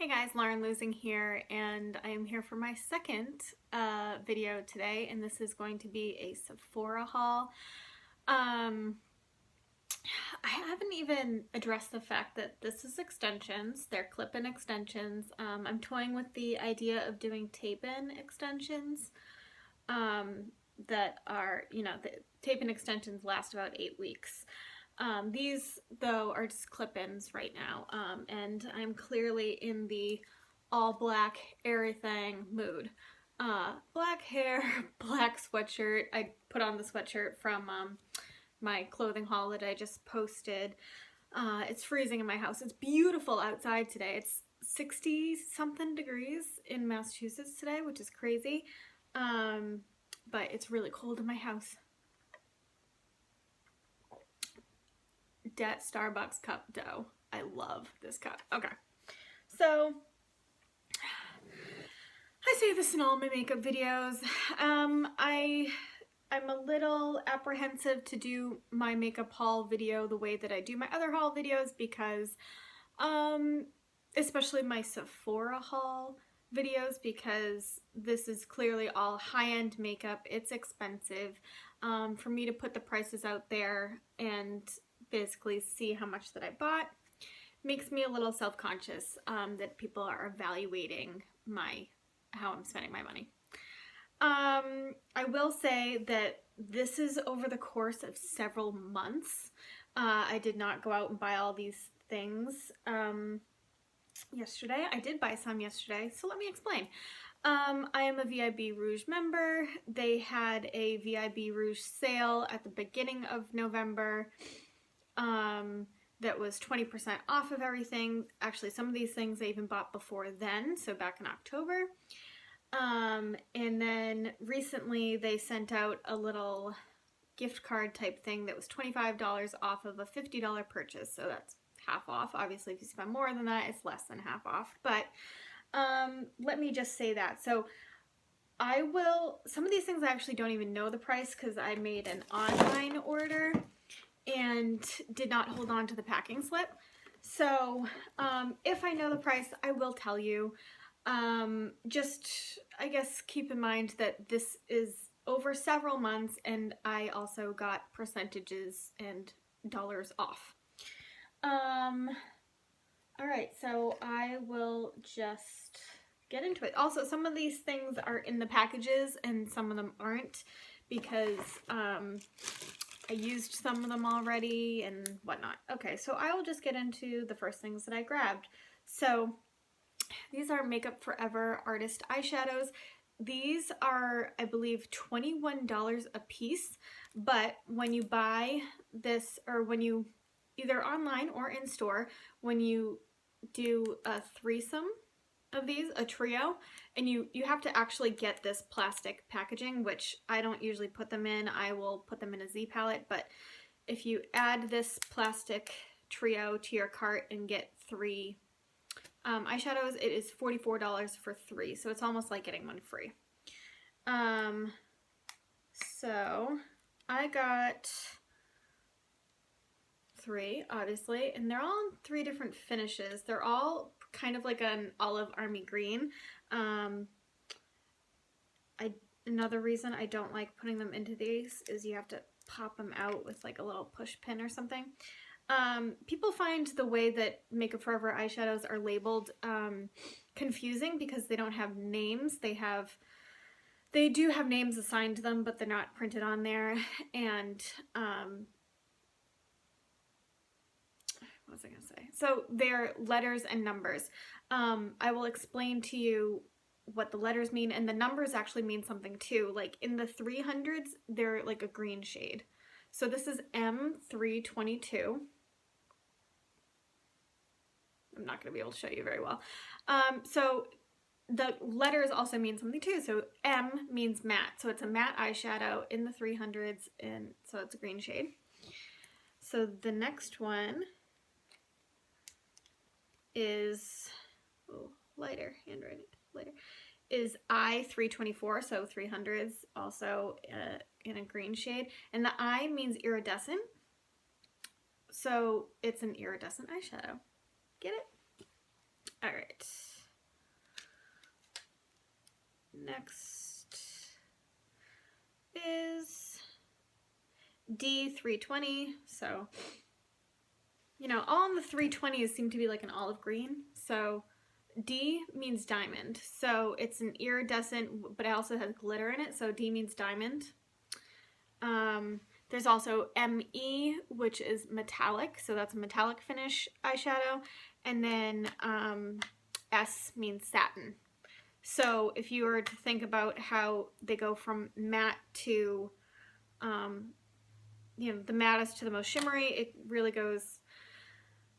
Hey guys, Lauren Losing here, and I am here for my second video today, and this is going to be a Sephora haul. I haven't even addressed the fact that this is extensions. They're clip-in extensions. I'm toying with the idea of doing tape-in extensions that are, the tape-in extensions last about 8 weeks. These, though, are just clip-ins right now, and I'm clearly in the all-black everything mood. Black hair, black sweatshirt. I put on the sweatshirt from my clothing haul that I just posted. It's freezing in my house. It's beautiful outside today. It's 60-something degrees in Massachusetts today, which is crazy, but it's really cold in my house. Starbucks cup dough. I love this cup. Okay, so I say this in all my makeup videos. I'm a little apprehensive to do my makeup haul video the way that I do my other haul videos because, especially my Sephora haul videos, because this is clearly all high-end makeup. It's expensive. For me to put the prices out there and basically see how much that I bought makes me a little self-conscious that people are evaluating how I'm spending my money. I will say that this is over the course of several months. I did not go out and buy all these things yesterday. I did buy some yesterday, so let me explain. I am a VIB Rouge member. They had a VIB Rouge sale at the beginning of November that was 20% off of everything. Actually, some of these things I even bought before then, so back in October. And then recently they sent out a little gift card type thing that was $25 off of a $50 purchase, so that's half off. Obviously, if you spend more than that, it's less than half off, but let me just say that. So some of these things I actually don't even know the price because I made an online order and did not hold on to the packing slip. So if I know the price, I will tell you. Just, I guess, keep in mind that this is over several months, and I also got percentages and dollars off. Alright, so I will just get into it. Also, some of these things are in the packages and some of them aren't because I used some of them already and whatnot. Okay, so I will just get into the first things that I grabbed. So these are Makeup Forever Artist eyeshadows. These are, I believe, $21 a piece, but when you buy this, or when you, either online or in store, when you do a threesome of these, a trio, and you have to actually get this plastic packaging, which I don't usually put them in. I will put them in a Z palette, but if you add this plastic trio to your cart and get 3 eyeshadows, it is $44 for 3, so it's almost like getting one free. So I got 3, obviously, and they're all in 3 different finishes. They're all kind of like an olive army green. Another reason I don't like putting them into these is you have to pop them out with like a little push pin or something. People find the way that Makeup Forever eyeshadows are labeled confusing because they don't have names. They do have names assigned to them, but they're not printed on there. And what was I gonna say? So they're letters and numbers. I will explain to you what the letters mean, and the numbers actually mean something too. Like in the 300s, they're like a green shade. So this is M322. I'm not going to be able to show you very well. So the letters also mean something too. So M means matte. So it's a matte eyeshadow in the 300s, and so it's a green shade. So the next one is, lighter, handwriting, lighter, is I324, so 300s, also in a green shade. And the I means iridescent. So it's an iridescent eyeshadow. Get it? Alright. next is D320. So, you know, all in the 320s seem to be like an olive green. So D means diamond. So it's an iridescent, but it also has glitter in it. So D means diamond. There's also ME, which is metallic. So that's a metallic finish eyeshadow. And then S means satin. So if you were to think about how they go from matte to, you know, the mattest to the most shimmery, it really goes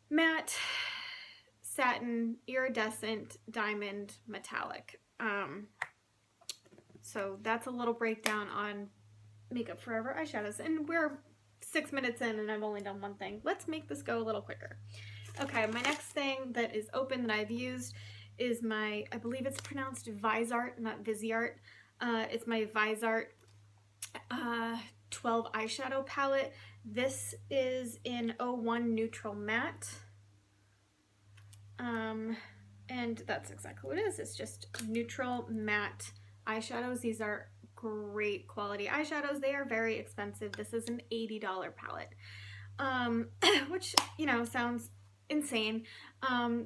matte, satin, iridescent, diamond, metallic. So that's a little breakdown on Makeup Forever eyeshadows. And we're 6 minutes in and I've only done one thing. Let's make this go a little quicker. Okay, my next thing that is open that I've used is my, I believe it's pronounced Visart, not Viseart. It's my Visart 12 eyeshadow palette. This is in 01 Neutral Matte. And that's exactly what it is. It's just neutral matte eyeshadows. These are great quality eyeshadows. They are very expensive. This is an $80 palette, which, you know, sounds insane.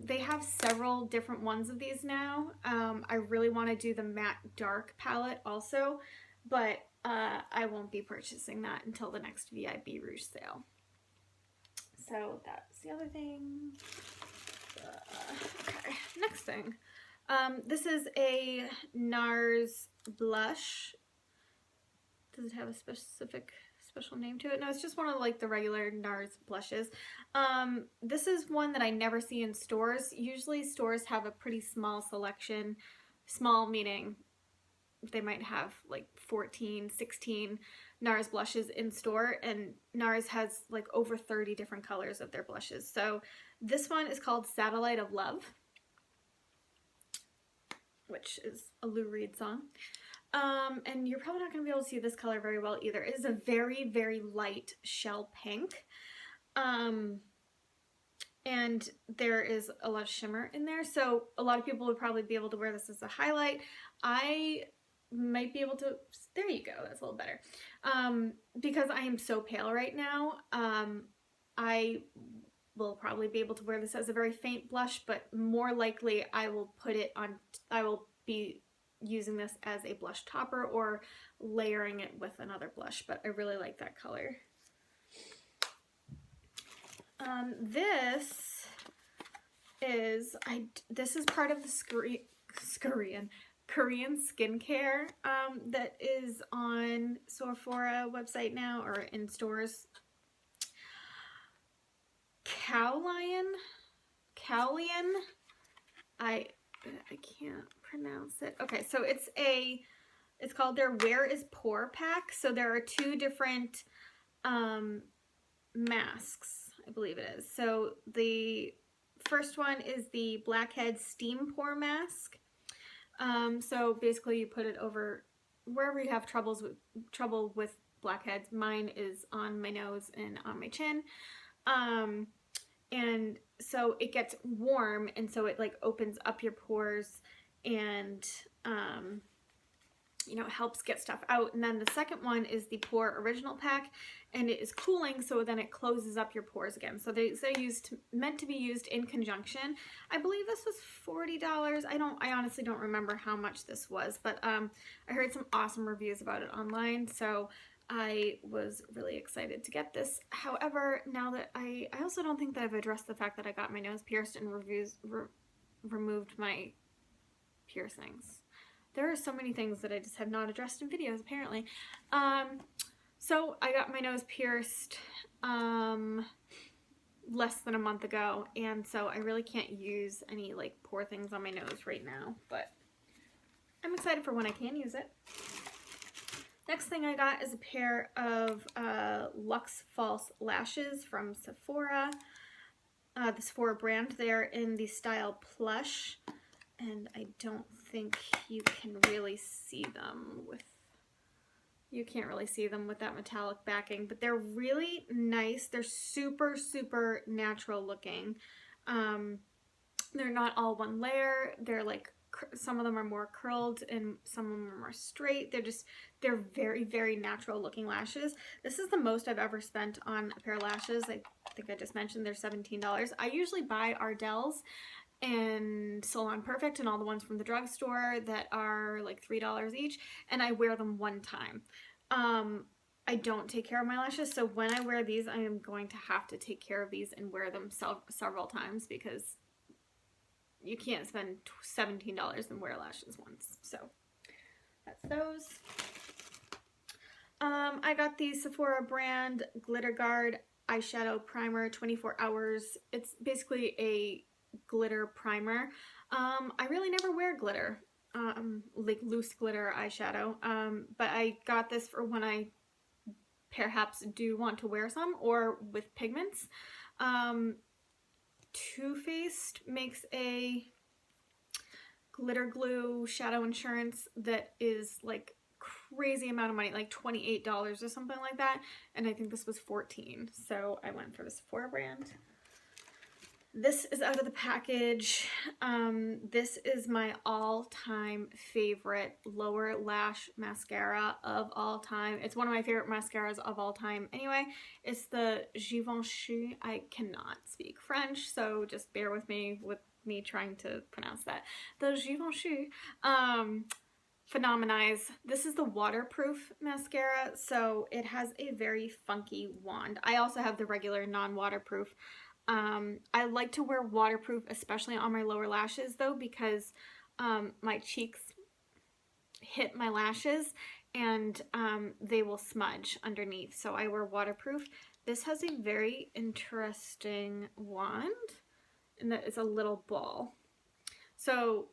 They have several different ones of these now. I really want to do the matte dark palette also, but I won't be purchasing that until the next VIB Rouge sale. So that's the other thing. Okay, next thing. This is a NARS blush. Does it have a special name to it? No, it's just one of like the regular NARS blushes. This is one that I never see in stores. Usually stores have a pretty small selection. Small meaning they might have like 14, 16 NARS blushes in store, and NARS has like over 30 different colors of their blushes. So this one is called Satellite of Love, which is a Lou Reed song. And you're probably not going to be able to see this color very well either. It is a very, very light shell pink. And there is a lot of shimmer in there. So a lot of people would probably be able to wear this as a highlight. I might be able to, there you go, that's a little better. Because I am so pale right now, I will probably be able to wear this as a very faint blush, but more likely I will put it on, I will be using this as a blush topper or layering it with another blush, but I really like that color. This is part of the Korean skincare that is on Sephora website now or in stores. Cowlion, I can't pronounce it. Okay, so it's called their Where is Pore pack. So there are two different masks, I believe it is. So the first one is the Blackhead Steam Pore Mask. So basically you put it over wherever you have trouble with blackheads. Mine is on my nose and on my chin. And so it gets warm, and so it like opens up your pores and you know, it helps get stuff out. And then the second one is the Pore Original Pack, and it is cooling, so then it closes up your pores again. So they're meant to be used in conjunction. I believe this was $40. I honestly don't remember how much this was, but I heard some awesome reviews about it online, so I was really excited to get this. However, now that I also don't think that I've addressed the fact that I got my nose pierced and removed my piercings. There are so many things that I just have not addressed in videos, apparently. So I got my nose pierced less than a month ago, and so I really can't use any like pore things on my nose right now, but I'm excited for when I can use it. Next thing I got is a pair of Luxe False Lashes from Sephora. The Sephora brand. They're in the style Plush, and I don't think you can really see them with, you can't really see them with that metallic backing, but they're really nice. They're super, super natural looking. They're not all one layer. They're like some of them are more curled and some of them are more straight. They're very, very natural looking lashes. This is the most I've ever spent on a pair of lashes. I think I just mentioned they're $17. I usually buy Ardell's and Salon Perfect and all the ones from the drugstore that are like $3 each, and I wear them one time. I don't take care of my lashes, so when I wear these, I am going to have to take care of these and wear them several times, because you can't spend $17 and wear lashes once. So that's those. I got the Sephora brand Glitter Guard eyeshadow primer, 24 hours. It's basically a glitter primer. I really never wear glitter, like loose glitter eyeshadow, but I got this for when I perhaps do want to wear some, or with pigments. Too Faced makes a glitter glue shadow insurance that is like crazy amount of money, like $28 or something like that, and I think this was $14, so I went for the Sephora brand. This is out of the package. This is my all-time favorite lower lash mascara of all time. It's one of my favorite mascaras of all time anyway. It's the Givenchy. I cannot speak French, so just bear with me trying to pronounce that. The Givenchy. Phenomenize. This is the waterproof mascara, so it has a very funky wand. I also have the regular non-waterproof. I like to wear waterproof, especially on my lower lashes though, because my cheeks hit my lashes and they will smudge underneath, so I wear waterproof. This has a very interesting wand, and that is a little ball. So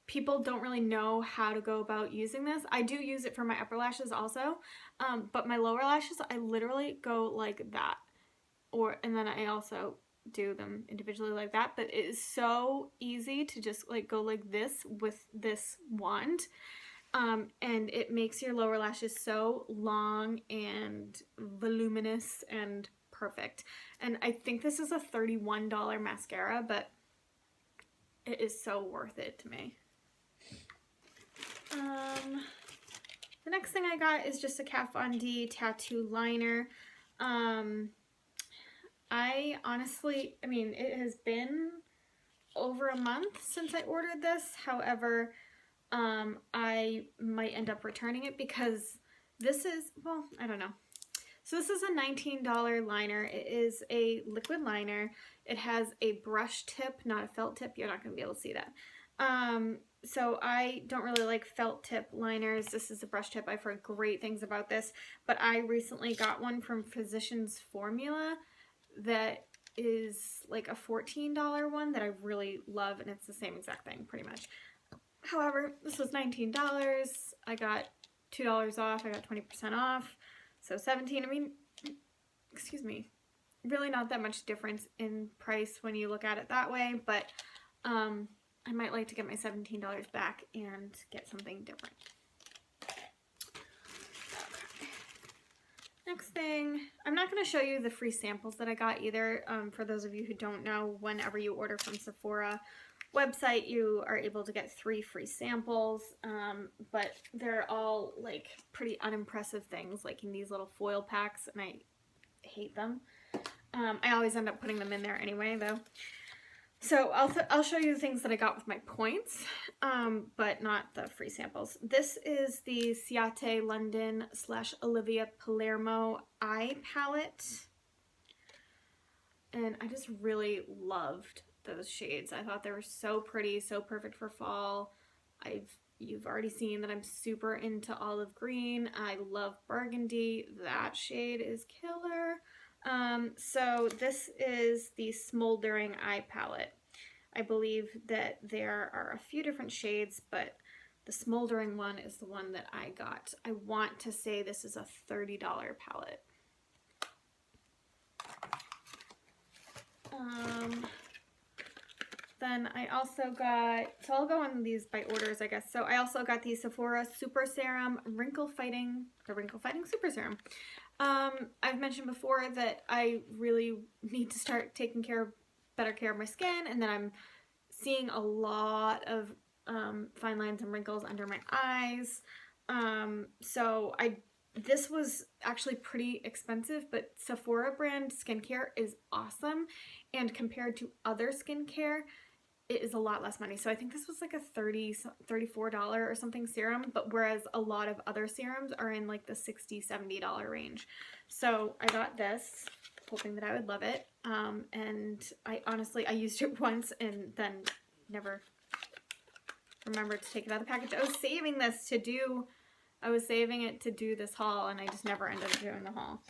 people don't really know how to go about using this. I do use it for my upper lashes also, but my lower lashes, I literally go like that. And then I also do them individually like that, but it is so easy to just like go like this with this wand, and it makes your lower lashes so long and voluminous and perfect. And I think this is a $31 mascara, but it is so worth it to me. The next thing I got is just a Kat Von D tattoo liner. I honestly, it has been over a month since I ordered this. However, I might end up returning it because this is, well, I don't know. So this is a $19 liner. It is a liquid liner. It has a brush tip, not a felt tip. You're not going to be able to see that. So I don't really like felt tip liners. This is a brush tip. I've heard great things about this, but I recently got one from Physicians Formula that is like a $14 one that I really love, and it's the same exact thing pretty much. However, this was $19. I got $2 off. I got 20% off, so $17. Excuse me, really not that much difference in price when you look at it that way, but I might like to get my $17 back and get something different. Next thing, I'm not going to show you the free samples that I got either. For those of you who don't know, whenever you order from Sephora website, you are able to get 3 free samples, but they're all like pretty unimpressive things, like in these little foil packs, and I hate them. I always end up putting them in there anyway though. So I'll show you the things that I got with my points, but not the free samples. This is the Ciate London / Olivia Palermo eye palette, and I just really loved those shades. I thought they were so pretty, so perfect for fall. You've already seen that I'm super into olive green. I love burgundy. That shade is killer. So this is the Smoldering Eye Palette. I believe that there are a few different shades, but the Smoldering one is the one that I got. I want to say this is a $30 palette. Then I also got, so I'll go on these by orders, I guess. So I also got the Sephora Super Serum the Wrinkle Fighting Super Serum. I've mentioned before that I really need to start taking better care of my skin, and that I'm seeing a lot of fine lines and wrinkles under my eyes. So this was actually pretty expensive, but Sephora brand skincare is awesome, and compared to other skincare, it is a lot less money. So I think this was like a $34 or something serum, but whereas a lot of other serums are in like the $60, $70 range. So I got this, hoping that I would love it. And I used it once and then never remembered to take it out of the package. I was saving it to do this haul, and I just never ended up doing the haul.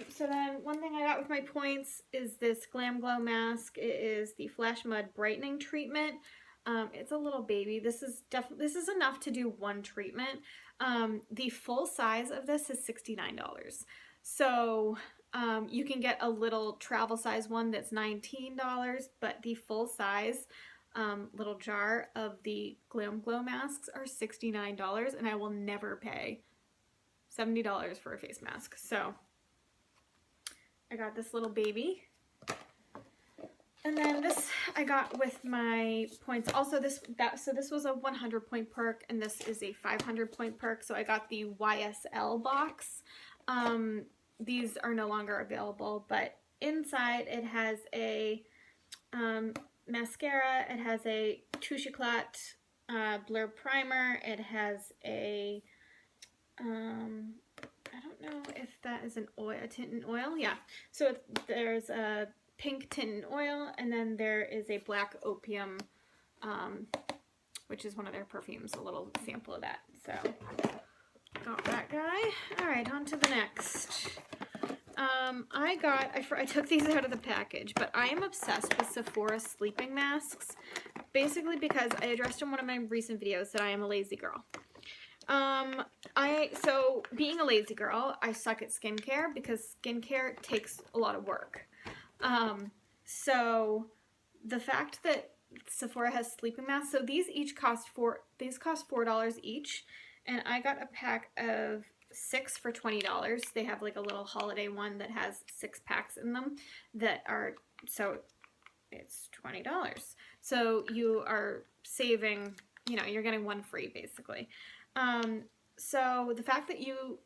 So then one thing I got with my points is this Glam Glow mask. It is the Flash Mud Brightening Treatment. It's a little baby. This is enough to do one treatment. The full size of this is $69. So you can get a little travel size one that's $19, but the full size little jar of the Glam Glow masks are $69, and I will never pay $70 for a face mask. So I got this little baby. And then this I got with my points. Also this was a 100 point perk, and this is a 500 point perk. So I got the YSL box. These are no longer available, but inside it has a mascara, it has a Touche Éclat Blur primer, it has a I don't know if that is a tint and oil. Yeah, so there's a pink tint and oil, and then there is a black opium, which is one of their perfumes, a little sample of that. So got that guy. All right, on to the next. I took these out of the package, but I am obsessed with Sephora sleeping masks, basically because I addressed in one of my recent videos that I am a lazy girl. So being a lazy girl, I suck at skincare because skincare takes a lot of work. So the fact that Sephora has sleeping masks, so these cost $4 each, and I got a pack of 6 for $20. They have like a little holiday one that has 6 packs in them so it's $20. So you are saving, you're getting one free basically. So the fact that you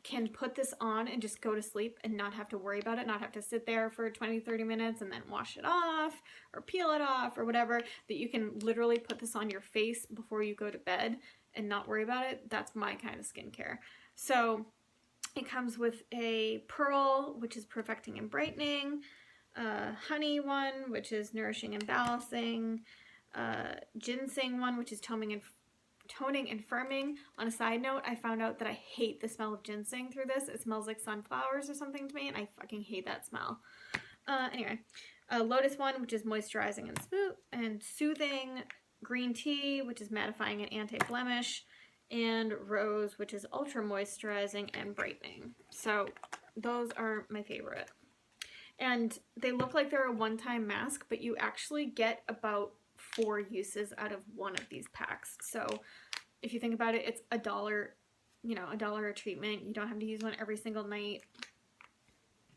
can put this on and just go to sleep and not have to worry about it, not have to sit there for 20-30 minutes and then wash it off or peel it off or whatever, that you can literally put this on your face before you go to bed and not worry about it, that's my kind of skincare. So it comes with a pearl, which is perfecting and brightening, honey one, which is nourishing and balancing, ginseng one, which is toning and firming. On a side note, I found out that I hate the smell of ginseng through this. It smells like sunflowers or something to me, and I fucking hate that smell. Anyway, lotus one, which is moisturizing and soothing, green tea, which is mattifying and anti-blemish, and rose, which is ultra moisturizing and brightening. So those are my favorite. And they look like they're a one-time mask, but you actually get about 4 uses out of one of these packs. So if you think about it, it's $1, $1 a treatment. You don't have to use one every single night.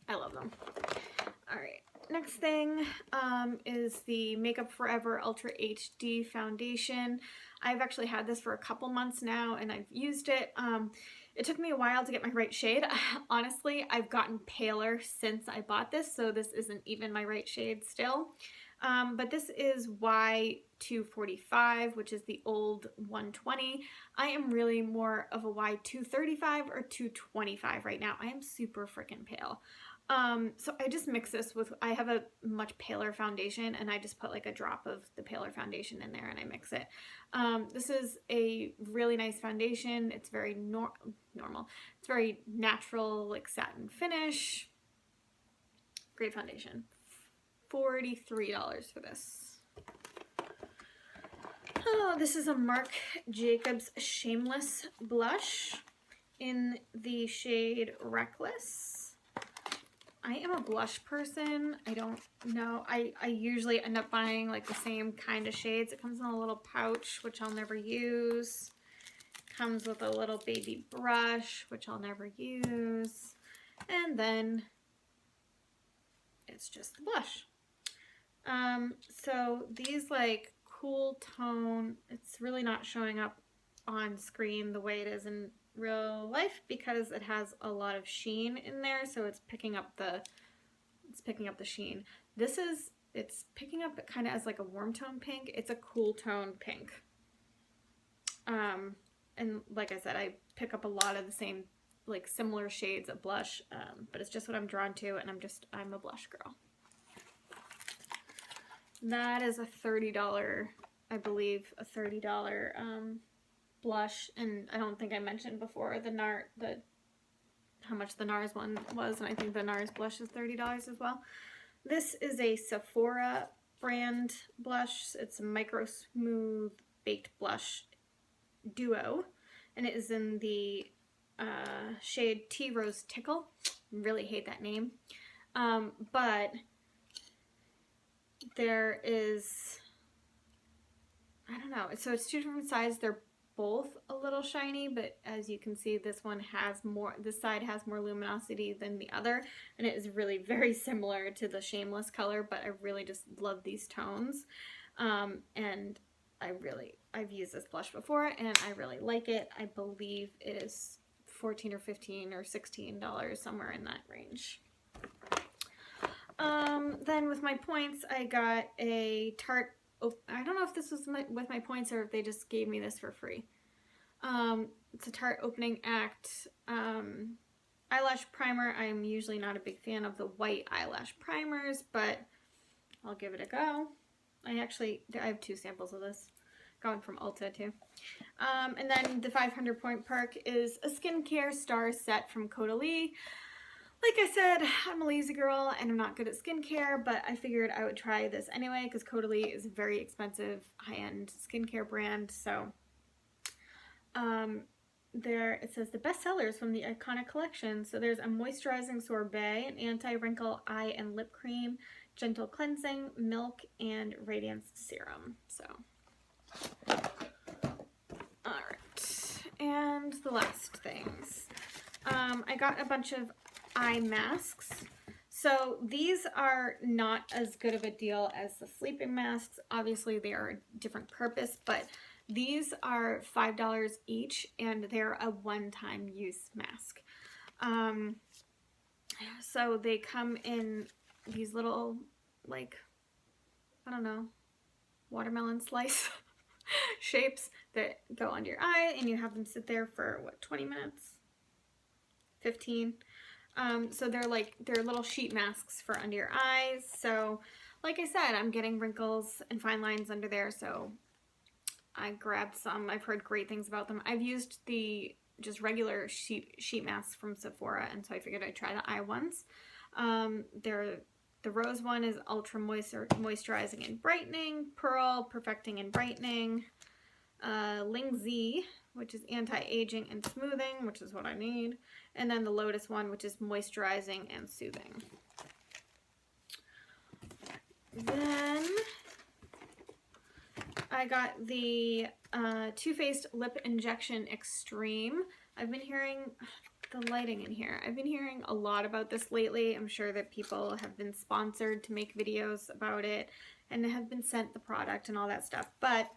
I love them. All right, next thing is the Makeup Forever Ultra HD Foundation. I've actually had this for a couple months now, and I've used it. It took me a while to get my right shade. Honestly, I've gotten paler since I bought this, so this isn't even my right shade still. But this is Y245, which is the old 120. I am really more of a Y235 or 225 right now. I am super freaking pale. So I just mix this with, I have a much paler foundation, and I just put like a drop of the paler foundation in there and I mix it. This is a really nice foundation. It's very normal. It's very natural, like satin finish. Great foundation. $43 for this. Oh, this is a Marc Jacobs Shameless Blush in the shade Reckless. I am a blush person. I don't know. I usually end up buying like the same kind of shades. It comes in a little pouch, which I'll never use. Comes with a little baby brush, which I'll never use. And then it's just the blush. So these like cool tone. It's really not showing up on screen the way it is in real life because it has a lot of sheen in there, so it's picking up the sheen. It's picking up kind of as like a warm tone pink. It's a cool tone pink. And like I said, I pick up a lot of the same, like similar shades of blush, but it's just what I'm drawn to, and I'm a blush girl. That is a $30, I believe, a $30 blush, and I don't think I mentioned before how much the NARS one was, and I think the NARS blush is $30 as well. This is a Sephora brand blush. It's a Micro Smooth Baked Blush Duo, and it is in the shade Tea Rose Tickle. Really hate that name, but there is, I don't know, so it's two different sides. They're both a little shiny, but as you can see, this side has more luminosity than the other, and it is really very similar to the Shameless color, but I really just love these tones, and I've used this blush before, and I really like it. I believe it is $14 or $15 or $16, somewhere in that range. Then with my points, I got a Tarte. I don't know if this was with my points or if they just gave me this for free. It's a Tarte Opening Act eyelash primer. I'm usually not a big fan of the white eyelash primers, but I'll give it a go. I have 2 samples of this. Got one from Ulta too. And then the 500 point perk is a skincare star set from Caudalie. Like I said, I'm a lazy girl and I'm not good at skincare, but I figured I would try this anyway because Caudalie is a very expensive high-end skincare brand. So there it says the best sellers from the iconic collection. So there's a moisturizing sorbet, an anti-wrinkle eye and lip cream, gentle cleansing, milk, and radiance serum. So alright, and the last things. I got a bunch of eye masks. So these are not as good of a deal as the sleeping masks. Obviously they are a different purpose, but these are $5 each, and they're a one-time use mask. So they come in these little, like, I don't know, watermelon slice shapes that go under your eye, and you have them sit there for what, 20 minutes? 15. So they're little sheet masks for under your eyes. So like I said, I'm getting wrinkles and fine lines under there, so I grabbed some. I've heard great things about them. I've used the just regular sheet masks from Sephora, and so I figured I'd try the eye ones. The rose one is ultra moisturizing and brightening, pearl perfecting and brightening, Ling Z, which is anti-aging and smoothing, which is what I need, and then the lotus one, which is moisturizing and soothing. Then I got the Too Faced Lip Injection Extreme. I've been hearing the lighting in here. I've been hearing a lot about this lately. I'm sure that people have been sponsored to make videos about it and have been sent the product and all that stuff, but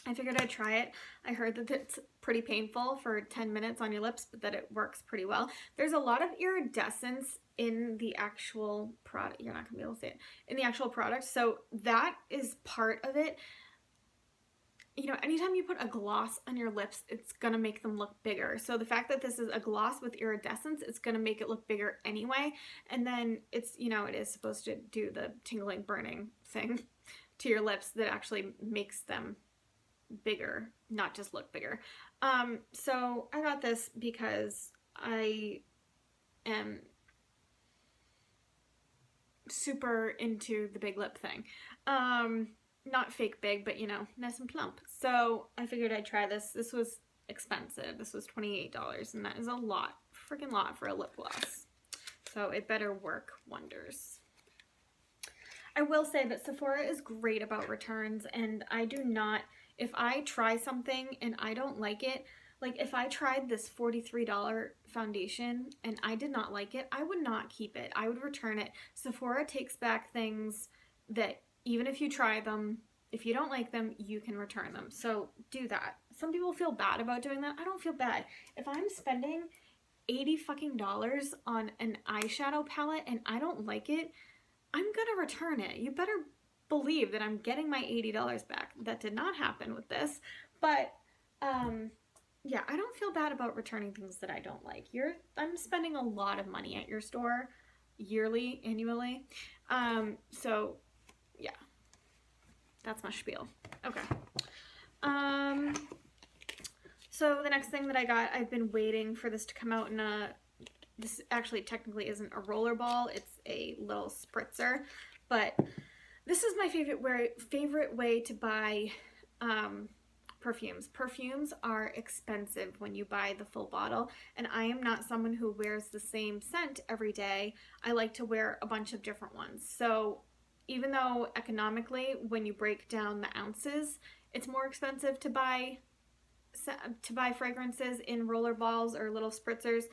I figured I'd try it. I heard that it's pretty painful for 10 minutes on your lips, but that it works pretty well. There's a lot of iridescence in the actual product. You're not gonna be able to see it. In the actual product, so that is part of it. You know, anytime you put a gloss on your lips, it's gonna make them look bigger. So the fact that this is a gloss with iridescence, it's gonna make it look bigger anyway. And then it's, you know, it is supposed to do the tingling, burning thing to your lips that actually makes them bigger, not just look bigger. So I got this because I am super into the big lip thing. Not fake big, but you know, nice and plump. So I figured I'd try this. This was expensive. This was $28, and that is a lot, freaking lot for a lip gloss. So it better work wonders. I will say that Sephora is great about returns, and I do not, if I try something and I don't like it, like if I tried this $43 foundation and I did not like it, I would not keep it. I would return it. Sephora takes back things that even if you try them, If you don't like them, you can return them. So do that. Some people feel bad about doing that. I don't feel bad. If I'm spending $80 fucking on an eyeshadow palette and I don't like it, I'm gonna return it. You better believe that I'm getting my $80 back. That did not happen with this, but yeah, I don't feel bad about returning things that I don't like. I'm spending a lot of money at your store yearly, annually. So yeah, that's my spiel. Okay. So the next thing that I got, I've been waiting for this to come out in this actually technically isn't a roller ball, it's a little spritzer, but this is my favorite way to buy perfumes. Perfumes are expensive when you buy the full bottle, and I am not someone who wears the same scent every day. I like to wear a bunch of different ones. So even though economically, when you break down the ounces, it's more expensive to buy fragrances in roller balls or little spritzers,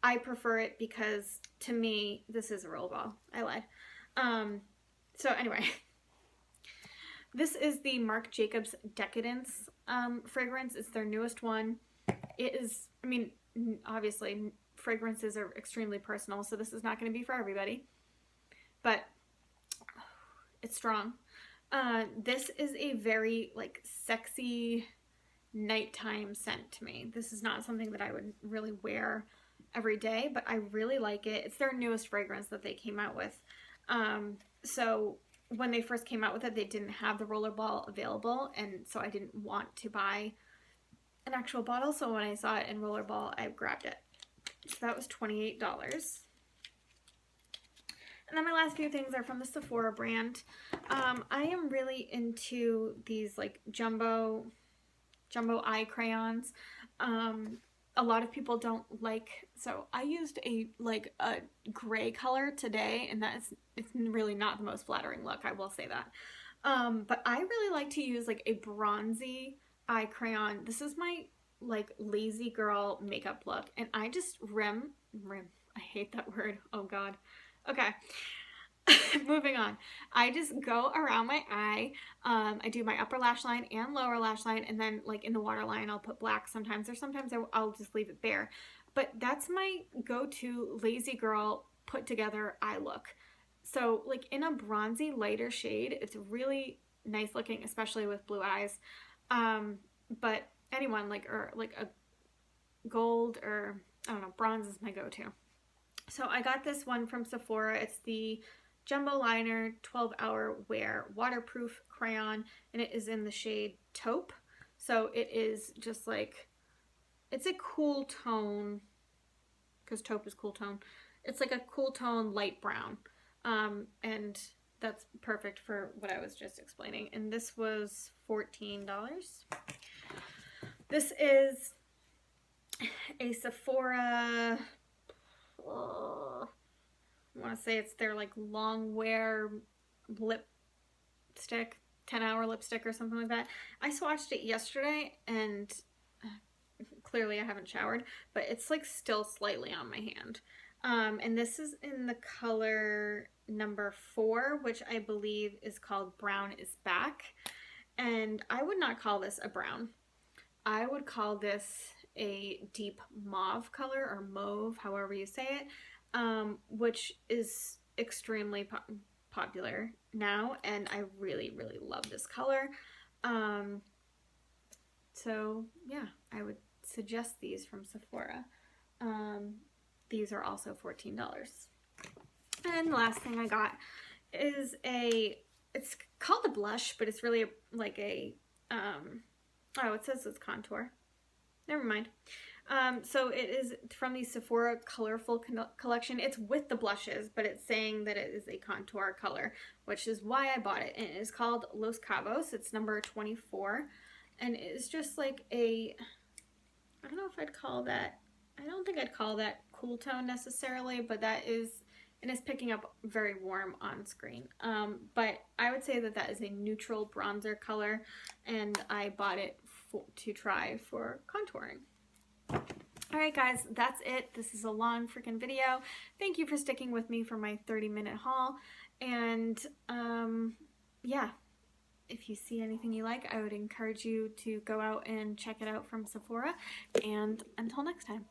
I prefer it because to me, this is a roller ball. I lied. So anyway, this is the Marc Jacobs Decadence fragrance. It's their newest one. It is, I mean, obviously fragrances are extremely personal, so this is not going to be for everybody, but it's strong. This is a very like sexy nighttime scent to me. This is not something that I would really wear every day, but I really like it. It's their newest fragrance that they came out with. So when they first came out with it, they didn't have the roller ball available, and so I didn't want to buy an actual bottle, so when I saw it in roller ball, I grabbed it. So that was $28. And then my last few things are from the Sephora brand. I am really into these like jumbo eye crayons. A lot of people don't like, so I used a gray color today, and it's really not the most flattering look, I will say that. But I really like to use like a bronzy eye crayon. This is my like lazy girl makeup look, and I just rim, I hate that word, oh god. Okay. Moving on. I just go around my eye. I do my upper lash line and lower lash line, and then like in the waterline I'll put black sometimes, or sometimes I'll just leave it bare. But that's my go-to lazy girl put together eye look. So like in a bronzy lighter shade, it's really nice looking, especially with blue eyes. But anyone like a gold or I don't know, bronze is my go-to. So I got this one from Sephora. It's the Jumbo Liner 12-Hour Wear Waterproof Crayon, and it is in the shade Taupe. So it is just like, it's a cool tone, because taupe is cool tone. It's like a cool tone light brown, and that's perfect for what I was just explaining. And this was $14. This is a Sephora, I want to say it's their like long wear lipstick, 10-hour lipstick or something like that. I swatched it yesterday, and clearly I haven't showered, but it's like still slightly on my hand. And this is in the color number 4, which I believe is called Brown is Back. And I would not call this a brown. I would call this a deep mauve color, or mauve, however you say it, which is extremely popular now, and I really, really love this color. So yeah, I would suggest these from Sephora. These are also $14. And the last thing I got is it's called a blush, but it's really like a, oh, it says it's contour. Never mind. So it is from the Sephora Colorful collection. It's with the blushes, but it's saying that it is a contour color, which is why I bought it. And it is called Los Cabos. It's number 24. And it is just like a, I don't know if I'd call that, I don't think I'd call that cool tone necessarily, but that is, and it's picking up very warm on screen. But I would say that that is a neutral bronzer color, and I bought it to try for contouring. Alright guys, that's it. This is a long freaking video. Thank you for sticking with me for my 30-minute haul. And yeah, if you see anything you like, I would encourage you to go out and check it out from Sephora. And until next time.